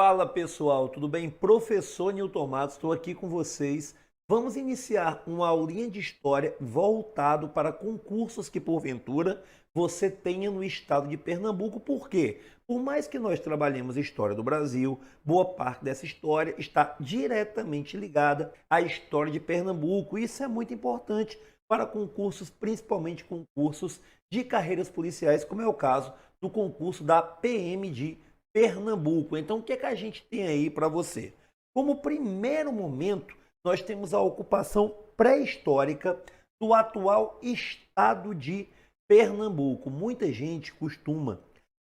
Fala pessoal, tudo bem? Professor Newton Matos, estou aqui com vocês. Vamos iniciar uma aulinha de história voltado para concursos que porventura você tenha no estado de Pernambuco. Por quê? Por mais que nós trabalhemos história do Brasil, boa parte dessa história está diretamente ligada à história de Pernambuco. Isso é muito importante para concursos, principalmente concursos de carreiras policiais, como é o caso do concurso da PM de Pernambuco. Então, o que é que a gente tem aí para você? Como primeiro momento, nós temos a ocupação pré-histórica do atual estado de Pernambuco. Muita gente costuma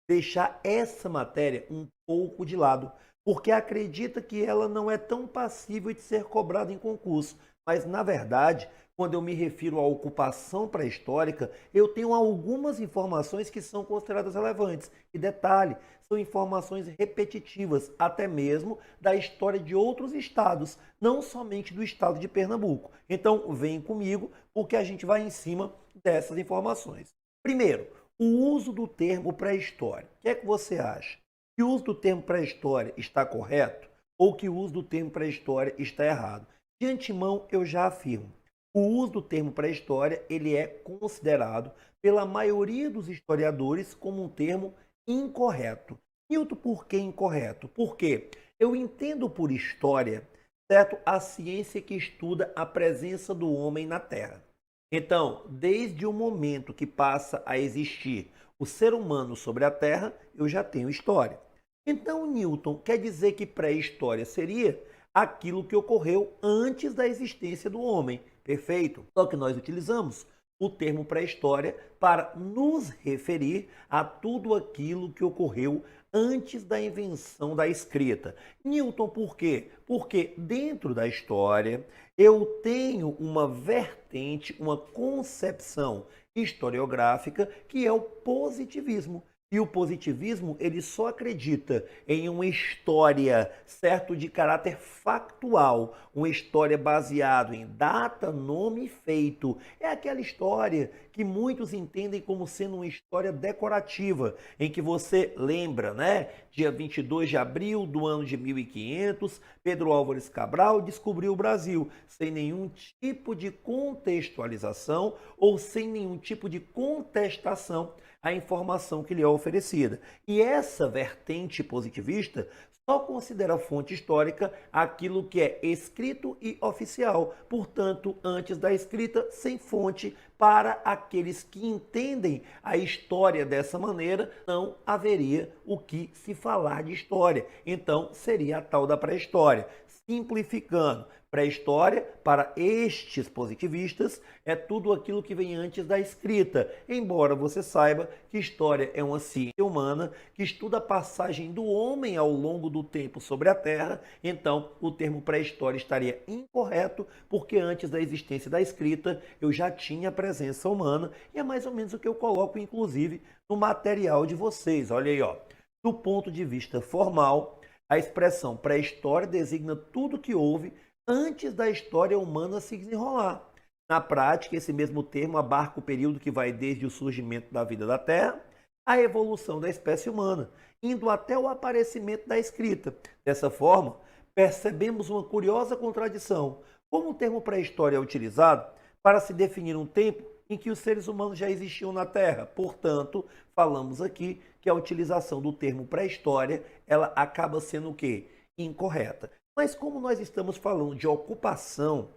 deixar essa matéria um pouco de lado, porque acredita que ela não é tão passível de ser cobrada em concurso. Mas, na verdade, quando eu me refiro à ocupação pré-histórica, eu tenho algumas informações que são consideradas relevantes. E detalhe, são informações repetitivas, até mesmo da história de outros estados, não somente do estado de Pernambuco. Então, vem comigo, porque a gente vai em cima dessas informações. Primeiro, o uso do termo pré-história. O que é que você acha? Que o uso do termo pré-história está correto ou que o uso do termo pré-história está errado? De antemão, eu já afirmo. O uso do termo pré-história ele é considerado pela maioria dos historiadores como um termo incorreto. Nilton, por que incorreto? Porque eu entendo por história, certo, a ciência que estuda a presença do homem na Terra. Então, desde o momento que passa a existir o ser humano sobre a Terra, eu já tenho história. Então, Newton, quer dizer que pré-história seria aquilo que ocorreu antes da existência do homem. Perfeito? Só que nós utilizamos o termo pré-história para nos referir a tudo aquilo que ocorreu antes da invenção da escrita. Newton, por quê? Porque dentro da história eu tenho uma vertente, uma concepção historiográfica que é o positivismo. E o positivismo, ele só acredita em uma história, certo, de caráter factual, uma história baseada em data, nome e feito. É aquela história que muitos entendem como sendo uma história decorativa, em que você lembra, né? Dia 22 de abril do ano de 1500, Pedro Álvares Cabral descobriu o Brasil, sem nenhum tipo de contextualização ou sem nenhum tipo de contestação a informação que lhe é oferecida. E essa vertente positivista só considera fonte histórica aquilo que é escrito e oficial. Portanto, antes da escrita, sem fonte, para aqueles que entendem a história dessa maneira, não haveria o que se falar de história. Então, seria a tal da pré-história. Simplificando, pré-história, para estes positivistas, é tudo aquilo que vem antes da escrita, embora você saiba que história é uma ciência humana que estuda a passagem do homem ao longo do tempo sobre a Terra, então o termo pré-história estaria incorreto, porque antes da existência da escrita eu já tinha a presença humana, e é mais ou menos o que eu coloco, inclusive, no material de vocês. Olha aí, ó. Do ponto de vista formal, a expressão pré-história designa tudo que houve antes da história humana se desenrolar. Na prática, esse mesmo termo abarca o período que vai desde o surgimento da vida da Terra à evolução da espécie humana, indo até o aparecimento da escrita. Dessa forma, percebemos uma curiosa contradição. Como o termo pré-história é utilizado para se definir um tempo em que os seres humanos já existiam na Terra. Portanto, falamos aqui que a utilização do termo pré-história, ela acaba sendo o quê? Incorreta. Mas como nós estamos falando de ocupação,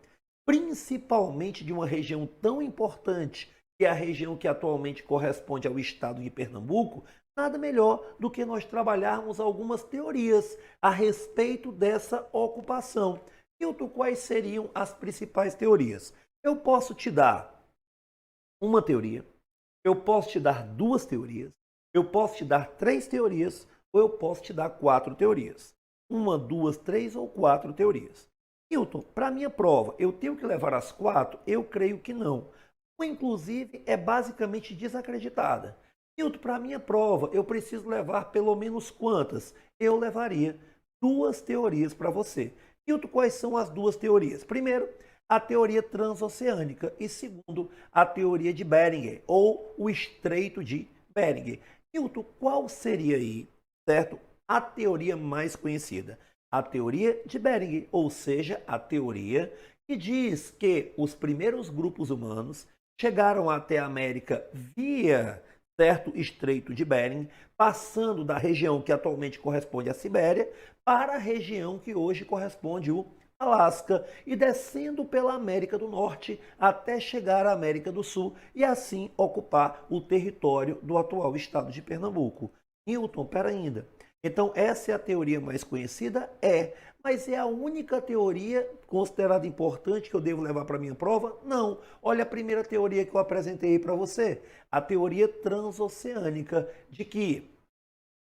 principalmente de uma região tão importante, que é a região que atualmente corresponde ao estado de Pernambuco, nada melhor do que nós trabalharmos algumas teorias a respeito dessa ocupação. Nilton, quais seriam as principais teorias? Eu posso te dar uma teoria, eu posso te dar duas teorias, eu posso te dar três teorias, ou eu posso te dar quatro teorias. Uma, duas, três ou quatro teorias. Nilton, para a minha prova, eu tenho que levar as quatro? Eu creio que não. Uma, inclusive, é basicamente desacreditada. Nilton, para a minha prova, eu preciso levar pelo menos quantas? Eu levaria duas teorias para você. Nilton, quais são as duas teorias? Primeiro, a teoria transoceânica e segundo, a teoria de Bering, ou o Estreito de Bering. Nilton, qual seria aí, certo, a teoria mais conhecida, a teoria de Bering, ou seja, a teoria que diz que os primeiros grupos humanos chegaram até a América via certo Estreito de Bering, passando da região que atualmente corresponde à Sibéria para a região que hoje corresponde ao Alasca e descendo pela América do Norte até chegar à América do Sul e assim ocupar o território do atual estado de Pernambuco. Newton, pera ainda. Então, essa é a teoria mais conhecida? É. Mas é a única teoria considerada importante que eu devo levar para a minha prova? Não. Olha a primeira teoria que eu apresentei para você. A teoria transoceânica, de que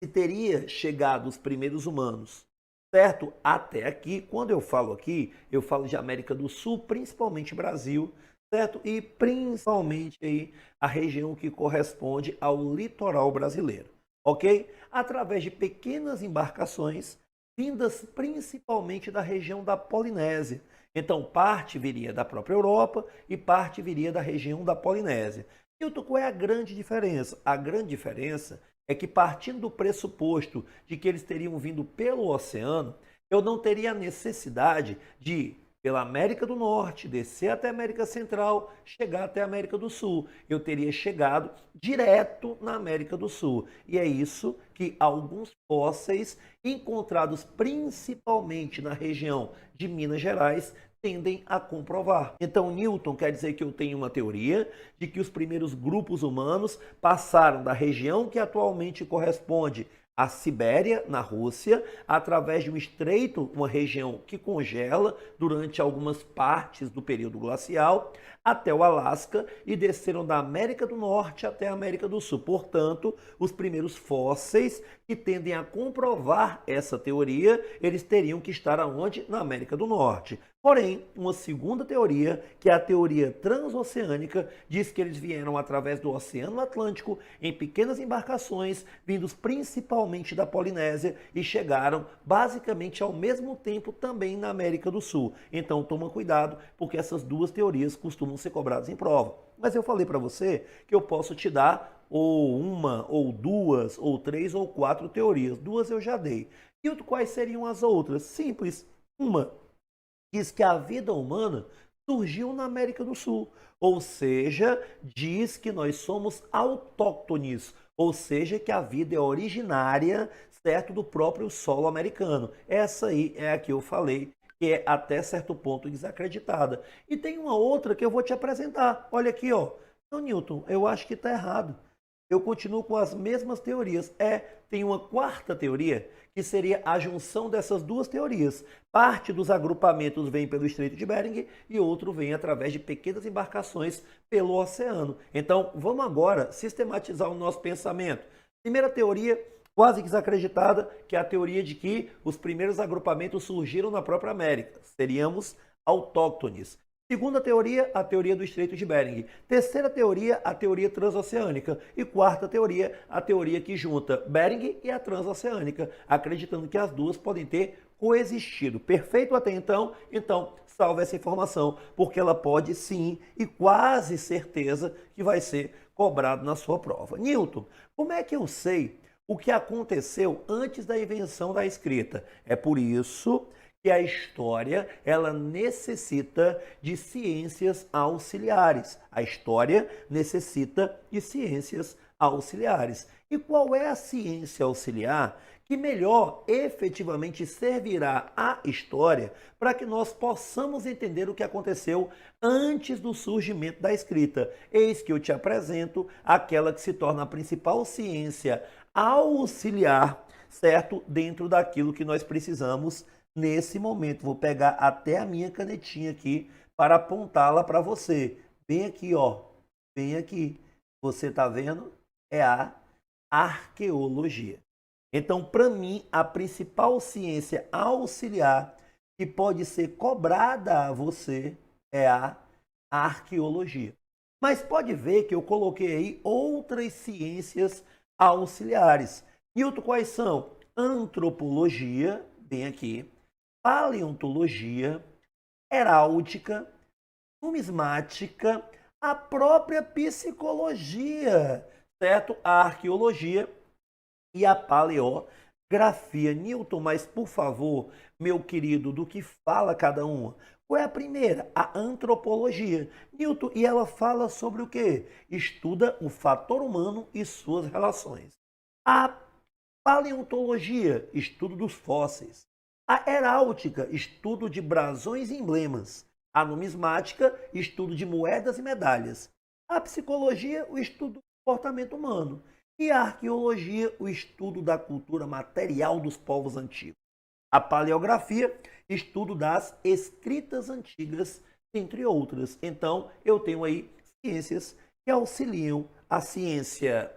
se teria chegado os primeiros humanos, certo? Até aqui. Quando eu falo aqui, eu falo de América do Sul, principalmente Brasil, certo? E principalmente aí a região que corresponde ao litoral brasileiro, ok? Através de pequenas embarcações vindas principalmente da região da Polinésia. Então, parte viria da própria Europa e parte viria da região da Polinésia. E qual é a grande diferença? A grande diferença é que, partindo do pressuposto de que eles teriam vindo pelo oceano, eu não teria a necessidade de pela América do Norte, descer até a América Central, chegar até a América do Sul. Eu teria chegado direto na América do Sul. E é isso que alguns fósseis encontrados principalmente na região de Minas Gerais tendem a comprovar. Então, Newton quer dizer que eu tenho uma teoria de que os primeiros grupos humanos passaram da região que atualmente corresponde a Sibéria, na Rússia, através de um estreito, uma região que congela durante algumas partes do período glacial, até o Alasca e desceram da América do Norte até a América do Sul. Portanto, os primeiros fósseis que tendem a comprovar essa teoria, eles teriam que estar aonde? Na América do Norte. Porém, uma segunda teoria, que é a teoria transoceânica, diz que eles vieram através do Oceano Atlântico em pequenas embarcações, vindos principalmente da Polinésia e chegaram basicamente ao mesmo tempo também na América do Sul. Então, toma cuidado, porque essas duas teorias costumam ser cobradas em prova. Mas eu falei para você que eu posso te dar ou uma, ou duas, ou três, ou quatro teorias. Duas eu já dei. E quais seriam as outras? Simples. Uma diz que a vida humana surgiu na América do Sul, ou seja, diz que nós somos autóctones, ou seja, que a vida é originária, certo, do próprio solo americano. Essa aí é a que eu falei, que é até certo ponto desacreditada. E tem uma outra que eu vou te apresentar. Olha aqui, ó. Então, Newton, eu acho que está errado. Eu continuo com as mesmas teorias. Tem uma quarta teoria, que seria a junção dessas duas teorias. Parte dos agrupamentos vem pelo Estreito de Bering e outro vem através de pequenas embarcações pelo oceano. Então, vamos agora sistematizar o nosso pensamento. Primeira teoria, quase desacreditada, que é a teoria de que os primeiros agrupamentos surgiram na própria América. Seríamos autóctones. Segunda teoria, a teoria do Estreito de Bering. Terceira teoria, a teoria transoceânica. E quarta teoria, a teoria que junta Bering e a transoceânica, acreditando que as duas podem ter coexistido. Perfeito até então? Então, salve essa informação, porque ela pode sim, e quase certeza que vai ser cobrado na sua prova. Newton, como é que eu sei o que aconteceu antes da invenção da escrita? É por isso que a história, ela necessita de ciências auxiliares. A história necessita de ciências auxiliares. E qual é a ciência auxiliar que melhor efetivamente servirá à história para que nós possamos entender o que aconteceu antes do surgimento da escrita? Eis que eu te apresento aquela que se torna a principal ciência auxiliar, certo? Dentro daquilo que nós precisamos nesse momento. Vou pegar até a minha canetinha aqui para apontá-la para você. Bem aqui, ó. Bem aqui. Você está vendo? É a arqueologia. Então, para mim, a principal ciência auxiliar que pode ser cobrada a você é a arqueologia. Mas pode ver que eu coloquei aí outras ciências auxiliares. Newton, quais são? Antropologia, bem aqui, paleontologia, heráldica, numismática, a própria psicologia, certo? A arqueologia e a paleontologia. grafia. Newton, mas por favor, meu querido, do que fala cada uma? Qual é a primeira? A antropologia. Newton, e ela fala sobre o quê? Estuda o fator humano e suas relações. A paleontologia, estudo dos fósseis. A heráldica, estudo de brasões e emblemas. A numismática, estudo de moedas e medalhas. A psicologia, o estudo do comportamento humano. E a arqueologia, o estudo da cultura material dos povos antigos. A paleografia, estudo das escritas antigas, entre outras. Então, eu tenho aí ciências que auxiliam a ciência,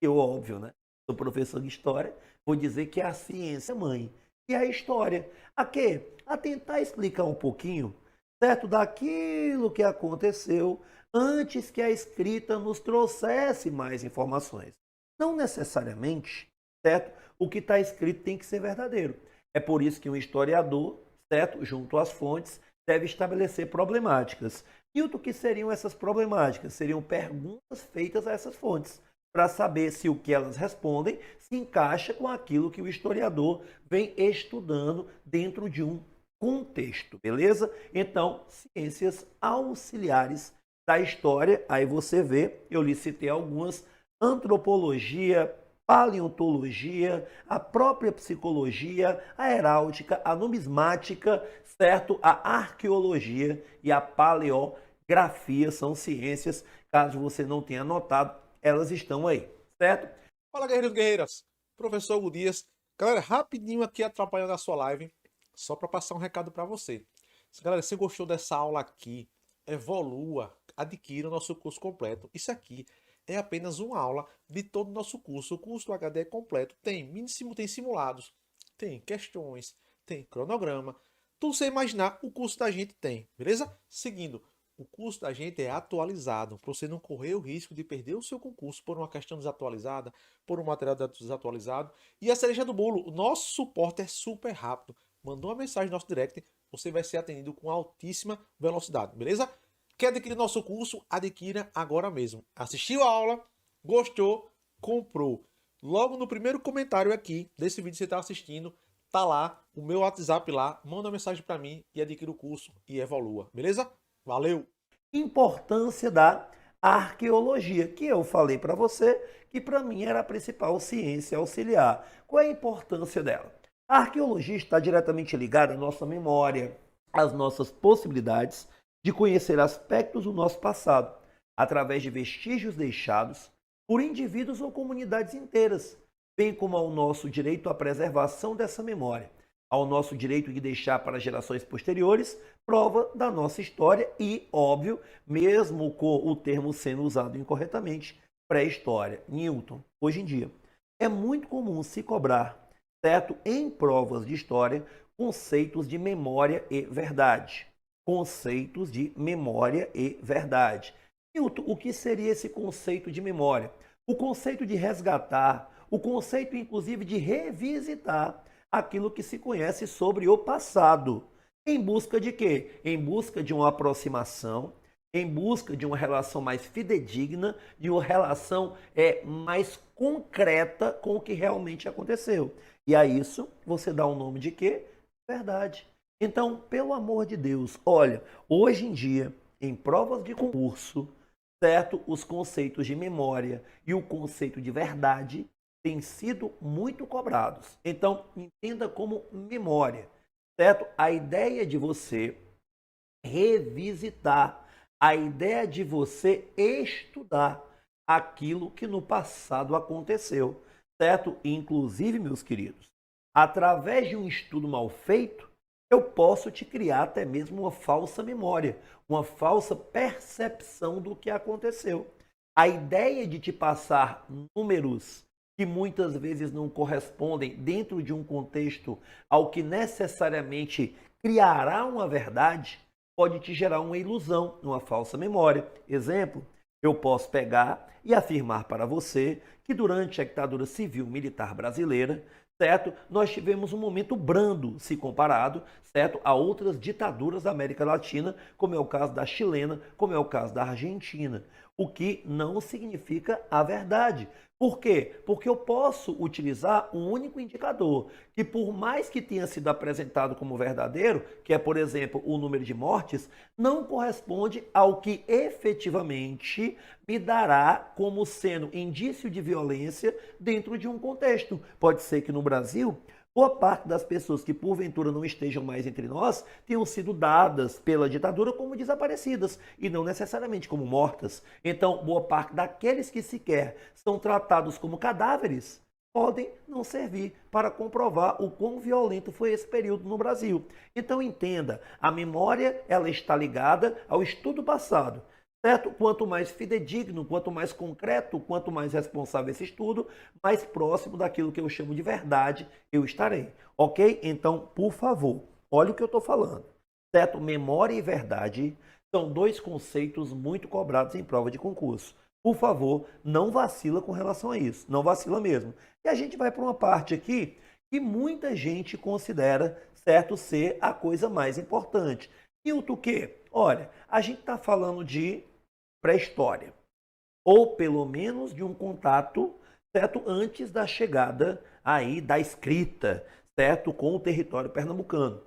eu óbvio, né? Sou professor de história, vou dizer que é a ciência mãe. E a história, a quê? A tentar explicar um pouquinho, certo, daquilo que aconteceu antes que a escrita nos trouxesse mais informações. Não necessariamente, certo, o que está escrito tem que ser verdadeiro. É por isso que um historiador, certo, junto às fontes, deve estabelecer problemáticas. E o que seriam essas problemáticas? Seriam perguntas feitas a essas fontes, para saber se o que elas respondem se encaixa com aquilo que o historiador vem estudando dentro de um contexto, beleza? Então, ciências auxiliares da história, aí você vê, eu lhe citei algumas: antropologia, paleontologia, a própria psicologia, a heráldica, a numismática, certo? A arqueologia e a paleografia são ciências, caso você não tenha notado, elas estão aí, certo? Fala, guerreiros e guerreiras. Professor Hugo Dias. Galera, rapidinho aqui atrapalhando a sua live, só para passar um recado para você. Galera, se gostou dessa aula aqui, evolua, adquira o nosso curso completo. Isso aqui é apenas uma aula de todo o nosso curso. O curso do HD é completo. Tem simulados, tem questões, tem cronograma. Tudo você imaginar, o curso da gente tem, beleza? Seguindo. O curso da gente é atualizado, para você não correr o risco de perder o seu concurso por uma questão desatualizada, por um material desatualizado. E a cereja do bolo, o nosso suporte é super rápido. Mandou uma mensagem no nosso direct, você vai ser atendido com altíssima velocidade, beleza? Quer adquirir nosso curso? Adquira agora mesmo. Assistiu a aula? Gostou? Comprou. Logo no primeiro comentário aqui desse vídeo que você está assistindo, tá lá o meu WhatsApp lá, manda uma mensagem para mim e adquira o curso e evolua, beleza? Valeu! Importância da arqueologia, que eu falei para você que para mim era a principal ciência auxiliar. Qual é a importância dela? A arqueologia está diretamente ligada à nossa memória, às nossas possibilidades de conhecer aspectos do nosso passado, através de vestígios deixados por indivíduos ou comunidades inteiras, bem como ao nosso direito à preservação dessa memória, ao nosso direito de deixar para gerações posteriores prova da nossa história e, óbvio, mesmo com o termo sendo usado incorretamente, pré-história. Newton, hoje em dia, é muito comum se cobrar, certo, em provas de história, conceitos de memória e verdade. Conceitos de memória e verdade. Newton, o que seria esse conceito de memória? O conceito de resgatar, o conceito, inclusive, de revisitar aquilo que se conhece sobre o passado. Em busca de quê? Em busca de uma aproximação, em busca de uma relação mais fidedigna, de uma relação mais concreta com o que realmente aconteceu. E a isso você dá o nome de quê? Verdade. Então, pelo amor de Deus, olha, hoje em dia, em provas de concurso, certo? Os conceitos de memória e o conceito de verdade têm sido muito cobrados. Então, entenda como memória, certo? A ideia de você revisitar, a ideia de você estudar aquilo que no passado aconteceu, certo? Inclusive, meus queridos, através de um estudo mal feito, eu posso te criar até mesmo uma falsa memória, uma falsa percepção do que aconteceu. A ideia de te passar números que muitas vezes não correspondem dentro de um contexto ao que necessariamente criará uma verdade, pode te gerar uma ilusão, uma falsa memória. Exemplo, eu posso pegar e afirmar para você que durante a ditadura civil-militar brasileira, certo, nós tivemos um momento brando se comparado, certo, a outras ditaduras da América Latina, como é o caso da chilena, como é o caso da Argentina. o que não significa a verdade. Por quê? Porque eu posso utilizar um único indicador, que por mais que tenha sido apresentado como verdadeiro, que é, por exemplo, o número de mortes, não corresponde ao que efetivamente me dará como sendo indício de violência dentro de um contexto. Pode ser que no Brasil, boa parte das pessoas que porventura não estejam mais entre nós tenham sido dadas pela ditadura como desaparecidas e não necessariamente como mortas. Então, boa parte daqueles que sequer são tratados como cadáveres podem não servir para comprovar o quão violento foi esse período no Brasil. Então, entenda, a memória ela está ligada ao estudo passado. Certo? Quanto mais fidedigno, quanto mais concreto, quanto mais responsável esse estudo, mais próximo daquilo que eu chamo de verdade eu estarei. Ok? Então, por favor, olha o que eu estou falando. Certo? Memória e verdade são dois conceitos muito cobrados em prova de concurso. Por favor, não vacila com relação a isso. Não vacila mesmo. E a gente vai para uma parte aqui que muita gente considera, certo, ser a coisa mais importante. E o quê? Olha, a gente está falando de pré-história, ou pelo menos de um contato, certo, antes da chegada aí da escrita, certo, com o território pernambucano.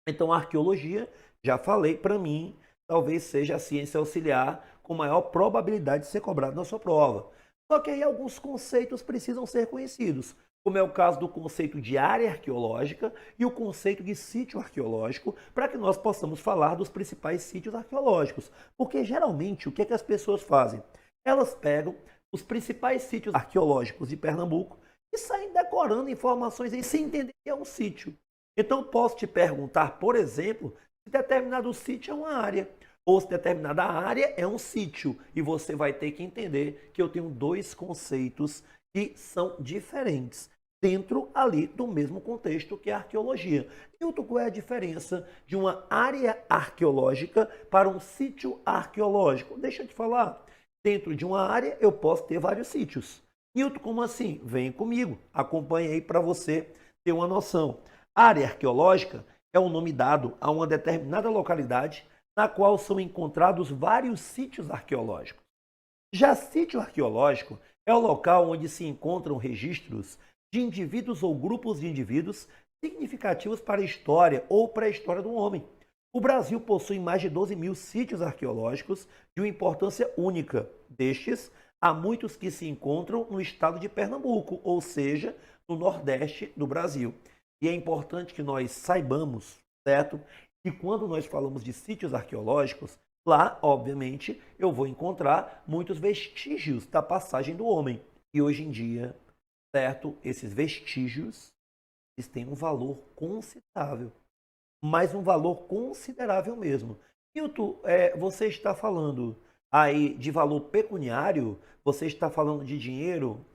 Então, a arqueologia, já falei, para mim, talvez seja a ciência auxiliar com maior probabilidade de ser cobrado na sua prova. Só que aí alguns conceitos precisam ser conhecidos, como é o caso do conceito de área arqueológica e o conceito de sítio arqueológico, para que nós possamos falar dos principais sítios arqueológicos. Porque geralmente o que as pessoas fazem? Elas pegam os principais sítios arqueológicos de Pernambuco e saem decorando informações aí sem entender que é um sítio. Então posso te perguntar, por exemplo, se determinado sítio é uma área, ou se determinada área é um sítio, e você vai ter que entender que eu tenho dois conceitos que são diferentes dentro ali do mesmo contexto que é a arqueologia. E qual é a diferença de uma área arqueológica para um sítio arqueológico? Deixa eu te falar. Dentro de uma área eu posso ter vários sítios. Nilton, como assim? Vem comigo, acompanhe aí para você ter uma noção. Área arqueológica é um nome dado a uma determinada localidade na qual são encontrados vários sítios arqueológicos. Já sítio arqueológico é o local onde se encontram registros de indivíduos ou grupos de indivíduos significativos para a história ou pré-história do homem. O Brasil possui mais de 12 mil sítios arqueológicos de uma importância única. Destes, há muitos que se encontram no estado de Pernambuco, ou seja, no nordeste do Brasil. E é importante que nós saibamos, certo, que quando nós falamos de sítios arqueológicos, lá, obviamente, eu vou encontrar muitos vestígios da passagem do homem. E hoje em dia, certo, esses vestígios eles têm um valor considerável, mas um valor considerável mesmo. Hilton, você está falando aí de valor pecuniário, você está falando de dinheiro?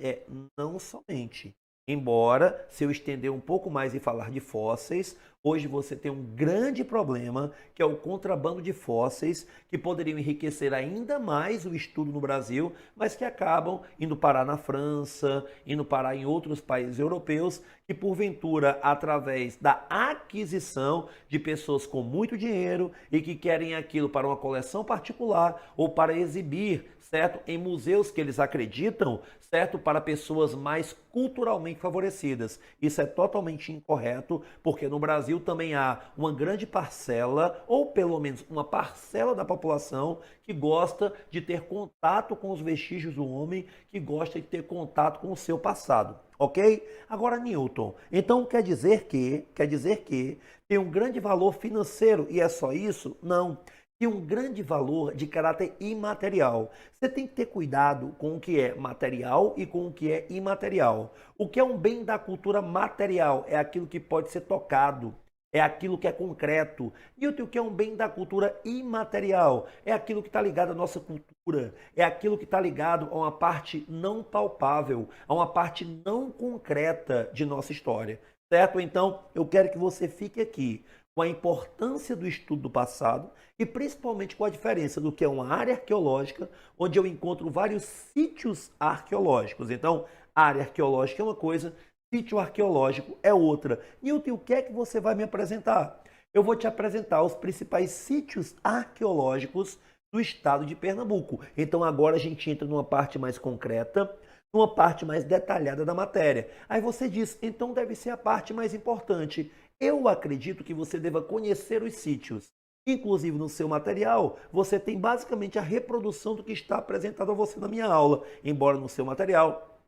Não somente. Embora, se eu estender um pouco mais e falar de fósseis, hoje você tem um grande problema, que é o contrabando de fósseis, que poderiam enriquecer ainda mais o estudo no Brasil, mas que acabam indo parar na França, indo parar em outros países europeus, que porventura, através da aquisição de pessoas com muito dinheiro e que querem aquilo para uma coleção particular ou para exibir, certo, em museus que eles acreditam, certo, para pessoas mais culturalmente favorecidas. Isso é totalmente incorreto, porque no Brasil também há uma grande parcela, ou pelo menos uma parcela da população que gosta de ter contato com os vestígios do homem, que gosta de ter contato com o seu passado. Ok? Agora, Newton, então quer dizer que tem um grande valor financeiro e é só isso? Não. Tem um grande valor de caráter imaterial. Você tem que ter cuidado com o que é material e com o que é imaterial. O que é um bem da cultura material é aquilo que pode ser tocado, é aquilo que é concreto. E o que é um bem da cultura imaterial é aquilo que está ligado à nossa cultura, é aquilo que está ligado a uma parte não palpável, a uma parte não concreta de nossa história. Certo? Então, eu quero que você fique aqui com a importância do estudo do passado e principalmente com a diferença do que é uma área arqueológica, onde eu encontro vários sítios arqueológicos. Então, área arqueológica é uma coisa, sítio arqueológico é outra. Nilton, o que é que você vai me apresentar? Eu vou te apresentar os principais sítios arqueológicos do estado de Pernambuco. Então agora a gente entra numa parte mais concreta, numa parte mais detalhada da matéria. Aí você diz, então deve ser a parte mais importante. Eu acredito que você deva conhecer os sítios. Inclusive no seu material, você tem basicamente a reprodução do que está apresentado a você na minha aula, embora no seu material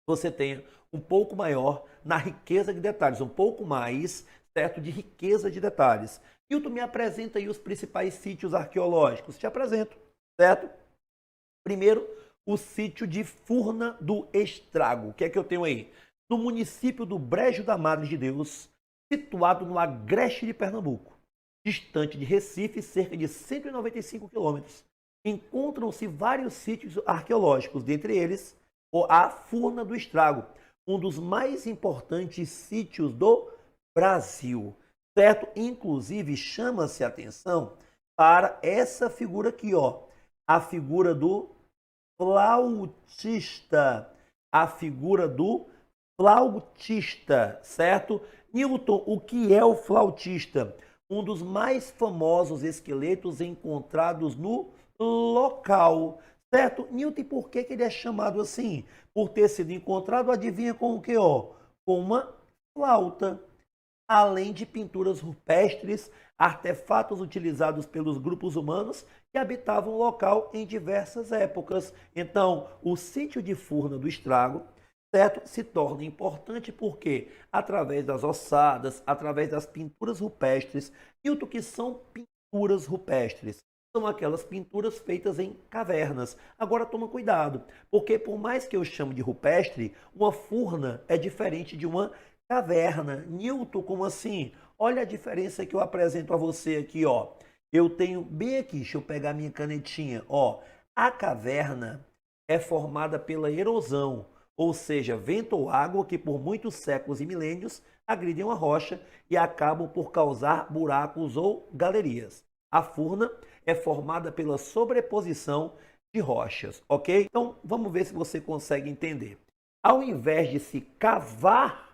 você tenha um pouco maior na riqueza de detalhes, um pouco mais, certo, de riqueza de detalhes. Hilton, me apresenta aí os principais sítios arqueológicos. Te apresento, certo? Primeiro, o sítio de Furna do Estrago. O que é que eu tenho aí? No município do Brejo da Madre de Deus, situado no agreste de Pernambuco, distante de Recife, cerca de 195 quilômetros. Encontram-se vários sítios arqueológicos, dentre eles a Furna do Estrago, um dos mais importantes sítios do Brasil, certo? Inclusive, chama-se a atenção para essa figura aqui, ó, a figura do flautista, a figura do flautista, certo? Newton, o que é o flautista? Um dos mais famosos esqueletos encontrados no local, certo? Newton, por que ele é chamado assim? Por ter sido encontrado, adivinha com o que, ó? Com uma flauta. Além de pinturas rupestres, artefatos utilizados pelos grupos humanos que habitavam o local em diversas épocas. Então, o sítio de Furna do Estrago, certo, se torna importante porque, através das ossadas, através das pinturas rupestres, e o que são pinturas rupestres? São aquelas pinturas feitas em cavernas. Agora toma cuidado, porque por mais que eu chame de rupestre, uma furna é diferente de uma caverna. Newton, como assim? Olha a diferença que eu apresento a você aqui, ó. Eu tenho bem aqui, deixa eu pegar minha canetinha, ó. A caverna é formada pela erosão, ou seja, vento ou água que por muitos séculos e milênios agridem a rocha e acabam por causar buracos ou galerias. A furna é formada pela sobreposição de rochas, ok? Então, vamos ver se você consegue entender. Ao invés de se cavar,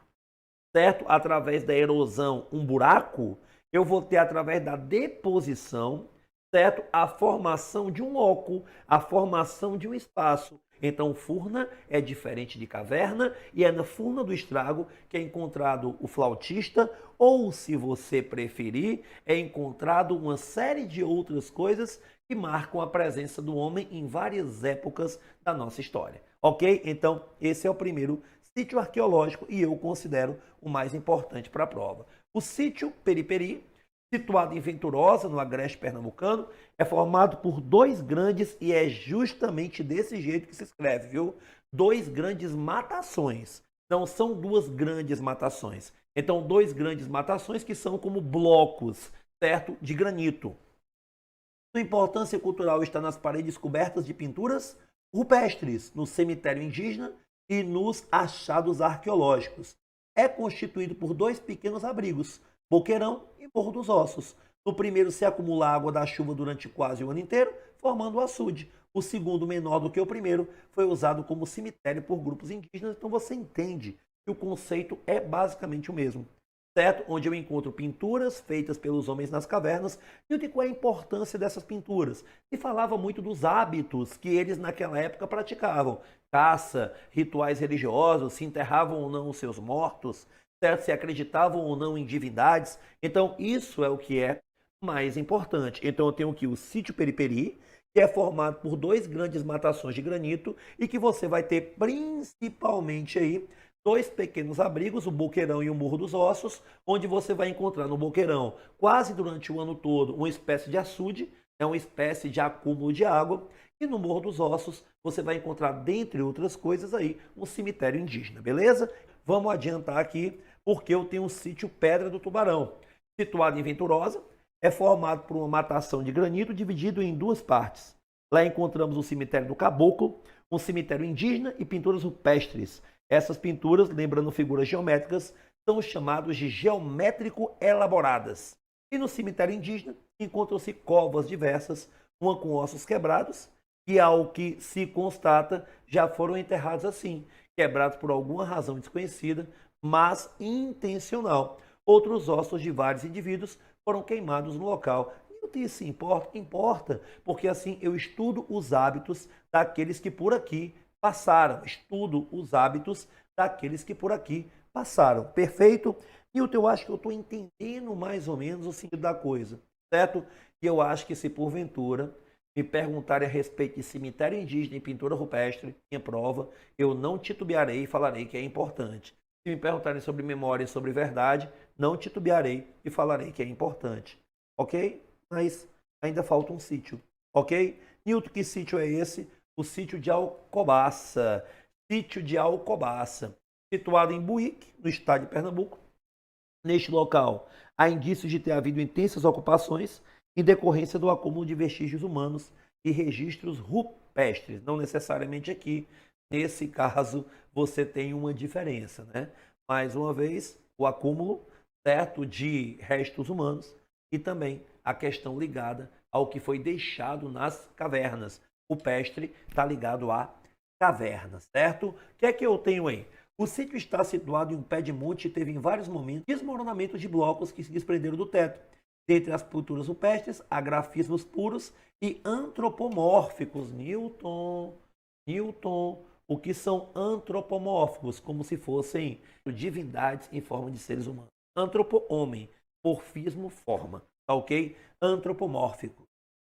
certo? Através da erosão, um buraco, eu vou ter através da deposição, certo? A formação de um oco, a formação de um espaço. Então, furna é diferente de caverna e é na Furna do Estrago que é encontrado o flautista, ou, se você preferir, é encontrado uma série de outras coisas que marcam a presença do homem em várias épocas da nossa história. Ok? Então, esse é o primeiro sítio arqueológico e eu considero o mais importante para a prova. O sítio Periperi, situado em Venturosa, no agreste pernambucano, é formado por dois grandes, e é justamente desse jeito que se escreve, viu? Dois grandes matações. Não são duas grandes matações. Então, dois grandes matações que são como blocos, certo? De granito. Sua importância cultural está nas paredes cobertas de pinturas rupestres, no cemitério indígena e nos achados arqueológicos. É constituído por dois pequenos abrigos, Boqueirão e Morro dos Ossos. No primeiro se acumula água da chuva durante quase o ano inteiro, formando o açude. O segundo, menor do que o primeiro, foi usado como cemitério por grupos indígenas. Então você entende que o conceito é basicamente o mesmo, certo? Onde eu encontro pinturas feitas pelos homens nas cavernas. E qual é a importância dessas pinturas? Se falava muito dos hábitos que eles naquela época praticavam. Caça, rituais religiosos, se enterravam ou não os seus mortos, certo? Se acreditavam ou não em divindades. Então, isso é o que é mais importante. Então, eu tenho aqui o sítio Periperi, que é formado por dois grandes matações de granito e que você vai ter principalmente aí dois pequenos abrigos, o Boqueirão e o Morro dos Ossos, onde você vai encontrar no Boqueirão, quase durante o ano todo, uma espécie de açude, é uma espécie de acúmulo de água, e no Morro dos Ossos você vai encontrar, dentre outras coisas aí, um cemitério indígena, beleza? Vamos adiantar aqui, porque eu tenho o sítio Pedra do Tubarão, situado em Venturosa, é formado por uma matação de granito dividido em duas partes. Lá encontramos o cemitério do Caboclo, um cemitério indígena e pinturas rupestres. Essas pinturas, lembrando figuras geométricas, são chamadas de geométrico elaboradas. E no cemitério indígena encontram-se covas diversas, uma com ossos quebrados, que ao que se constata já foram enterrados assim, quebrados por alguma razão desconhecida, mas intencional. Outros ossos de vários indivíduos foram queimados no local. isso importa? Importa, porque assim eu estudo os hábitos daqueles que por aqui passaram. Estudo os hábitos daqueles que por aqui passaram. Perfeito? Nilton, eu acho que eu estou entendendo mais ou menos o sentido da coisa, certo? E eu acho que se porventura me perguntarem a respeito de cemitério indígena e pintura rupestre, minha prova, eu não titubearei e falarei que é importante. Se me perguntarem sobre memória e sobre verdade, não titubearei e falarei que é importante. Ok? Mas ainda falta um sítio. Ok? Nilton, que sítio é esse? O sítio de Alcobaça. Sítio de Alcobaça. Situado em Buíque, no estado de Pernambuco. Neste local, há indícios de ter havido intensas ocupações em decorrência do acúmulo de vestígios humanos e registros rupestres. Não necessariamente aqui. Nesse caso, você tem uma diferença, né? Mais uma vez, o acúmulo, certo, de restos humanos e também a questão ligada ao que foi deixado nas cavernas. O rupestre está ligado a cavernas, certo? O que é que eu tenho aí? O sítio está situado em um pé de monte e teve em vários momentos desmoronamentos de blocos que se desprenderam do teto. Dentre as pinturas rupestres, há grafismos puros e antropomórficos. Nilton, o que são antropomórficos? Como se fossem divindades em forma de seres humanos. Antropo, homem. Porfismo, forma. Tá ok? Antropomórfico.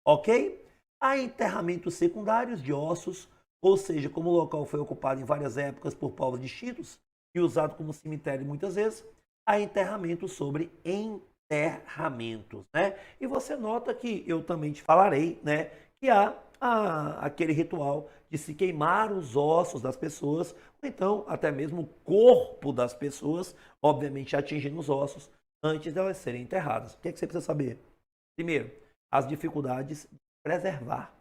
Ok? Há enterramentos secundários de ossos, ou seja, como o local foi ocupado em várias épocas por povos distintos e usado como cemitério muitas vezes, há enterramentos sobre enterramentos, né? E você nota que eu também te falarei, né, que há aquele ritual de se queimar os ossos das pessoas, ou então até mesmo o corpo das pessoas, obviamente atingindo os ossos, antes de elas serem enterradas. O que é que você precisa saber? Primeiro, as dificuldades de preservar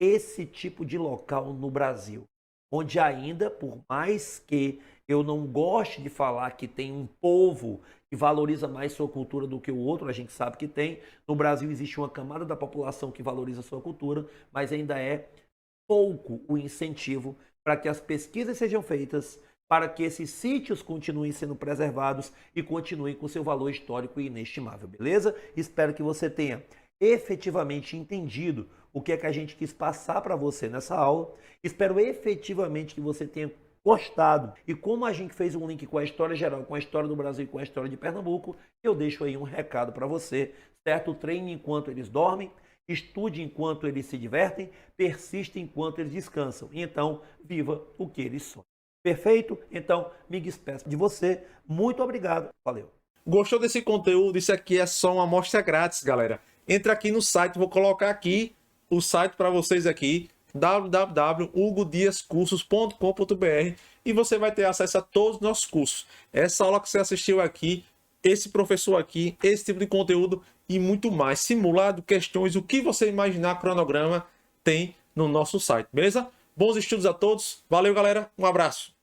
esse tipo de local no Brasil, onde ainda, por mais que eu não goste de falar que tem um povo que valoriza mais sua cultura do que o outro, a gente sabe que tem, no Brasil existe uma camada da população que valoriza sua cultura, mas ainda é pouco o incentivo para que as pesquisas sejam feitas, para que esses sítios continuem sendo preservados e continuem com seu valor histórico inestimável, beleza? Espero que você tenha efetivamente entendido o que é que a gente quis passar para você nessa aula. Espero efetivamente que você tenha gostado. E como a gente fez um link com a história geral, com a história do Brasil e com a história de Pernambuco, eu deixo aí um recado para você, certo? Treine enquanto eles dormem, estude enquanto eles se divertem, persista enquanto eles descansam. E então, viva o que eles sonham. Perfeito? Então, me despeço de você. Muito obrigado. Valeu. Gostou desse conteúdo? Isso aqui é só uma amostra grátis, galera. Entra aqui no site, vou colocar aqui o site para vocês aqui, www.hugodiascursos.com.br, e você vai ter acesso a todos os nossos cursos. Essa aula que você assistiu aqui, esse professor aqui, esse tipo de conteúdo e muito mais. Simulado, questões, o que você imaginar, cronograma, tem no nosso site, beleza? Bons estudos a todos. Valeu, galera. Um abraço.